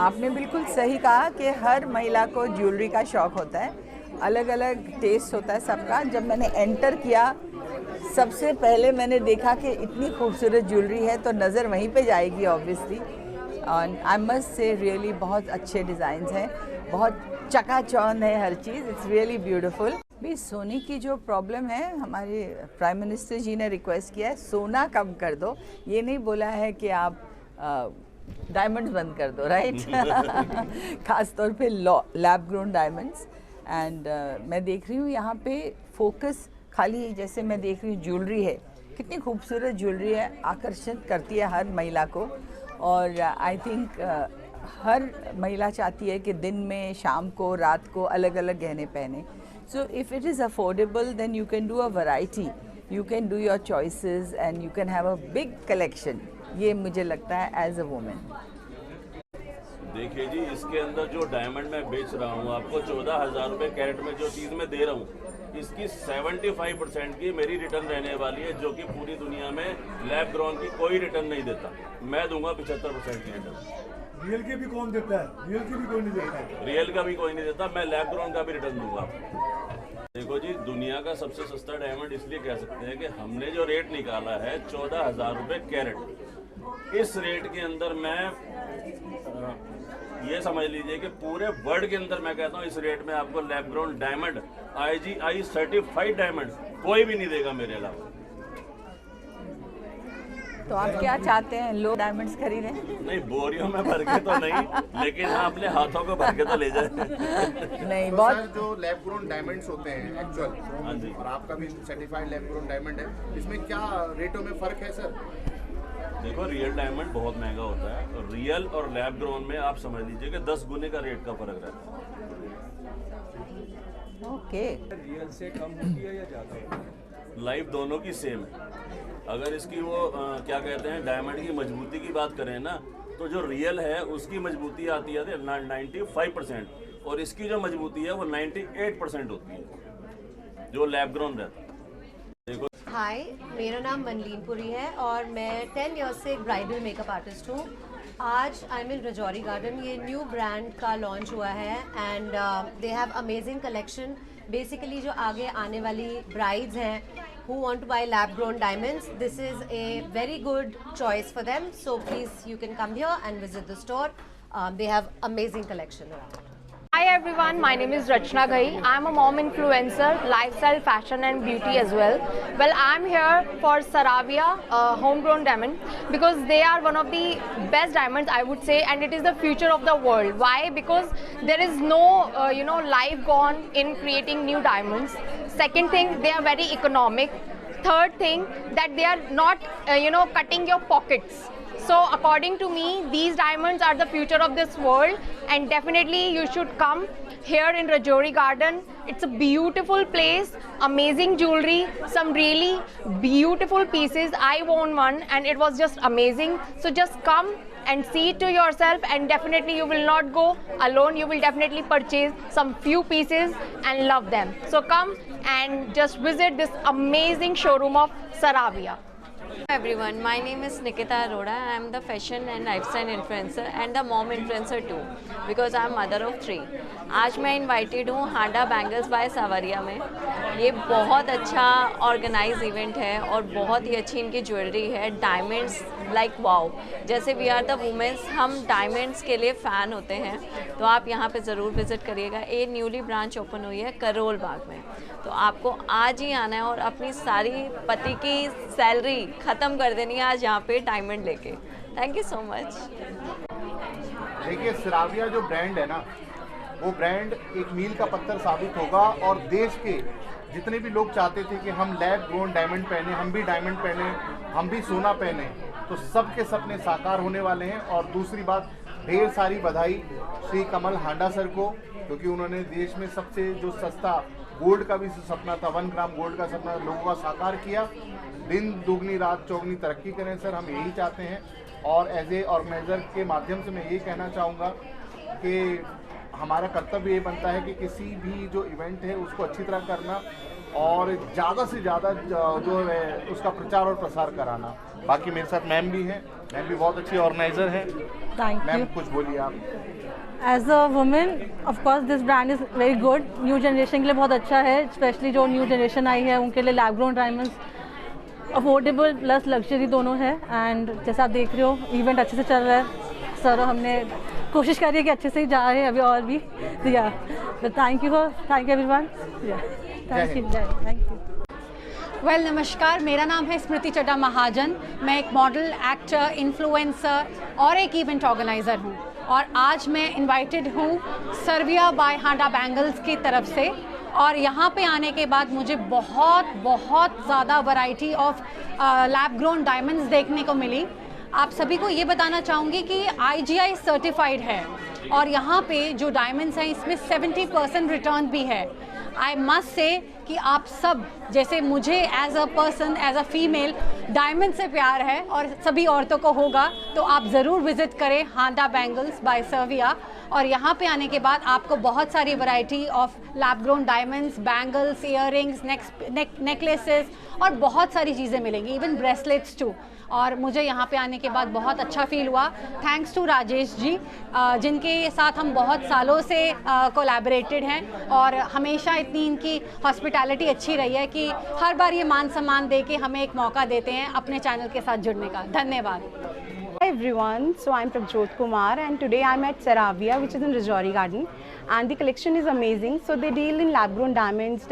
आपने बिल्कुल सही कहा कि हर महिला को ज्वेलरी का शौक़ होता है, अलग अलग टेस्ट होता है सबका। जब मैंने एंटर किया सबसे पहले मैंने देखा कि इतनी खूबसूरत ज्वेलरी है तो नज़र वहीं पे जाएगी ऑब्वियसली। और आई मस्ट से रियली बहुत अच्छे डिज़ाइंस हैं, बहुत चकाचौंध है हर चीज़, इट्स रियली ब्यूटीफुल। भी सोने की जो प्रॉब्लम है, हमारे प्राइम मिनिस्टर जी ने रिक्वेस्ट किया है सोना कम कर दो, ये नहीं बोला है कि आप डायमंड्स बंद कर दो, राइट। ख़ास तौर पे लैब ग्रोन डायमंड्स। एंड मैं देख रही हूँ यहाँ पे फोकस खाली, जैसे मैं देख रही हूँ ज्वेलरी है, कितनी खूबसूरत ज्वेलरी है, आकर्षित करती है हर महिला को। और आई थिंक हर महिला चाहती है कि दिन में, शाम को, रात को अलग अलग गहने पहने। So if it is affordable then you can do a variety, you can do your choices and you can have a big collection. ये मुझे लगता है एज अ वुमेन। देखिए जी, इसके अंदर जो डायमंड मैं बेच रहा हूँ आपको 14,000 रुपये कैरेट में जो चीज़ मैं दे रहा हूँ, इसकी 75% की मेरी रिटर्न रहने वाली है, जो कि पूरी दुनिया में लैब ग्रोन की कोई रिटर्न नहीं देता। मैं दूंगा 75% की रिटर्न। रियल के भी कौन देता है? रियल की भी कोई नहीं देता है। रियल का भी कोई नहीं देता, मैं लैब ग्रोन का भी रिटर्न दूंगा आपको। देखो जी, दुनिया का सबसे सस्ता डायमंड इसलिए कह सकते हैं कि हमने जो रेट निकाला है 14,000 रुपये कैरेट, इस रेट के अंदर मैं ये समझ लीजिए कि पूरे वर्ल्ड के अंदर मैं कहता हूँ इस रेट में आपको lab grown diamond, IGI certified diamond कोई भी नहीं देगा मेरे अलावा। तो आप क्या चाहते हैं, लो डायमंड्स खरीदें? नहीं, बोरियों में भर के तो नहीं, लेकिन हाँ अपने हाथों को भर के तो ले जाए। नहीं, तो बहुत सर, जो लैब ग्रोन डायमंड्स होते हैं एक्चुअल, हाँ जी, और आपका भी सर्टिफाइड लैब ग्रोन डायमंड है, इसमें क्या रेटों में फ़र्क है सर? देखो, रियल डायमंड बहुत महंगा होता है, और रियल और लैब ग्रोन में आप समझ लीजिए कि 10 गुने का रेट का फर्क रहता है। ओके। रियल से कम होती है या ज़्यादा होती है? लाइफ दोनों की सेम है। अगर इसकी वो क्या कहते हैं, डायमंड की मजबूती की बात करें ना, तो जो रियल है उसकी मजबूती आती है 95%, और इसकी जो मजबूती है वो 98% होती है जो लैब ग्रोन रहता है। देखो, हाय, मेरा नाम मनलीन पुरी है और मैं 10 इयर्स से एक ब्राइडल मेकअप आर्टिस्ट हूँ। आज I am in Rajouri garden, ये न्यू ब्रांड का लॉन्च हुआ है and they have amazing collection. Basically जो आगे आने वाली ब्राइड्स हैं who want to buy lab grown diamonds, this is a very good choice for them, so please you can come here and visit the store. They have amazing collection around. Hi everyone, my name is Rachna Ghai. I'm a mom influencer, lifestyle, fashion and beauty as well. Well, I'm here for Saravia homegrown diamond because they are one of the best diamonds, I would say, and it is the future of the world. Why? Because there is no life gone in creating new diamonds. Second thing, they are very economic. Third thing, that they are not cutting your pockets. So according to me, these diamonds are the future of this world, and definitely you should come here in Rajori Garden. It's a beautiful place, amazing jewelry, some really beautiful pieces. I won one and it was just amazing. So just come and see it to yourself, and definitely you will not go alone. You will definitely purchase some few pieces and love them. So come and just visit this amazing showroom of Saravia. Hello everyone, my name is Nikita Arora. I am the fashion and lifestyle influencer and the mom influencer too, because I am mother of 3. आज मैं invited हूँ हांडा bangles bye सावरिया में। ये बहुत अच्छा organise event है और बहुत ही अच्छी इनकी ज्वेलरी है, डायमंड्स लाइक वाओ। जैसे वी आर द वुमेन्स, हम डायमंड्स के लिए फ़ैन होते हैं, तो आप यहाँ पे ज़रूर विज़िट करिएगा। ये न्यूली ब्रांच ओपन हुई है करोल बाग में, तो आपको आज ही आना है और अपनी सारी पति की सैलरी ख़त्म कर देनी है आज यहाँ पे डायमंड लेके। Thank you so much. देखिए, सराविया जो ब्रांड है ना, वो ब्रांड एक मील का पत्थर साबित होगा, और देश के जितने भी लोग चाहते थे कि हम लैब ग्रोन डायमंड पहने, हम भी डायमंड पहने, हम भी सोना पहने, तो सबके सपने साकार होने वाले हैं। और दूसरी बात, ढेर सारी बधाई श्री कमल हांडा सर को, क्योंकि उन्होंने देश में सबसे जो सस्ता गोल्ड का भी सपना था, 1 ग्राम गोल्ड का सपना लोगों का साकार किया। दिन दुगनी रात चौगनी तरक्की करें सर, हम यही चाहते हैं। और एज ए ऑर्गेनाइज़र के माध्यम से मैं ये कहना चाहूँगा कि हमारा कर्तव्य ये बनता है कि किसी भी जो इवेंट है उसको अच्छी तरह करना, और ज़्यादा से ज़्यादा जो है उसका प्रचार और प्रसार कराना। बाकी मेरे साथ मैम भी हैं, मैम भी बहुत अच्छी ऑर्गेनाइजर हैं। Thank ma'am you. कुछ बोलिए आप। As a woman, of course, this brand is very good. New generation के लिए बहुत अच्छा है, स्पेशली जो न्यू जनरेशन आई है उनके लिए lab grown diamonds affordable plus luxury दोनों है। एंड जैसा आप देख रहे हो इवेंट अच्छे से चल रहा है सर, हमने कोशिश करी है कि अच्छे से ही जा रहे हैं अभी और भी। तो या thank you everyone, thank you. Well नमस्कार, मेरा नाम है स्मृति चड्डा महाजन। मैं एक मॉडल, एक्टर, इन्फ्लुएंसर और एक इवेंट ऑर्गेनाइज़र हूँ और आज मैं इनवाइटेड हूँ सर्विया बाय हांडा बैंगल्स की तरफ से। और यहाँ पे आने के बाद मुझे बहुत ज़्यादा variety of lab grown diamonds देखने को मिली। आप सभी को ये बताना चाहूँगी कि IGI सर्टिफाइड है और यहाँ पे जो डायमंड्स हैं इसमें 70% रिटर्न भी है। आई मस्ट से कि आप सब, जैसे मुझे as a person, as a female, diamond से प्यार है और सभी औरतों को होगा, तो आप ज़रूर विज़िट करें हांडा बैंगल्स बाय सर्विया। और यहाँ पे आने के बाद आपको बहुत सारी variety of lab grown diamonds, bangles, earrings, necklaces और बहुत सारी चीज़ें मिलेंगी, इवन ब्रेसलेट्स टू। और मुझे यहाँ पे आने के बाद बहुत अच्छा फील हुआ, थैंक्स टू राजेश जी, जिनके साथ हम बहुत सालों से कोलैबोरेटेड हैं और हमेशा इतनी इनकी हॉस्पिटैलिटी अच्छी रही है कि हर बार ये मान सम्मान दे के हमें एक मौका देते हैं अपने चैनल के साथ जुड़ने का। धन्यवाद। Hi everyone, so I'm Prabjot Kumar and today I'm at Saravia, which is in Rajouri Garden, and the collection is amazing. So they deal in lab grown diamonds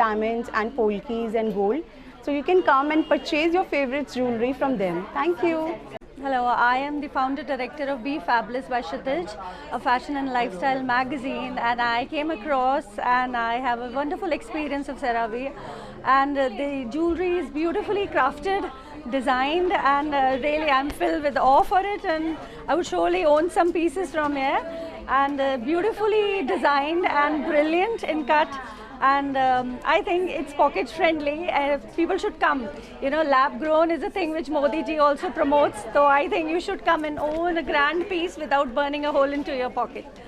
and polkis and gold. So you can come and purchase your favorite jewelry from them. Thank you. Hello, I am the founder director of Be Fabulous by Kshitij, a fashion and lifestyle magazine, and I came across and I have a wonderful experience of Saravia, and the jewelry is beautifully crafted, designed, and really I'm filled with awe for it, and I would surely own some pieces from here, and beautifully designed and brilliant in cut. And I think it's pocket friendly and people should come. You know, lab grown is a thing which Modi ji also promotes. So I think you should come and own a grand piece without burning a hole into your pocket.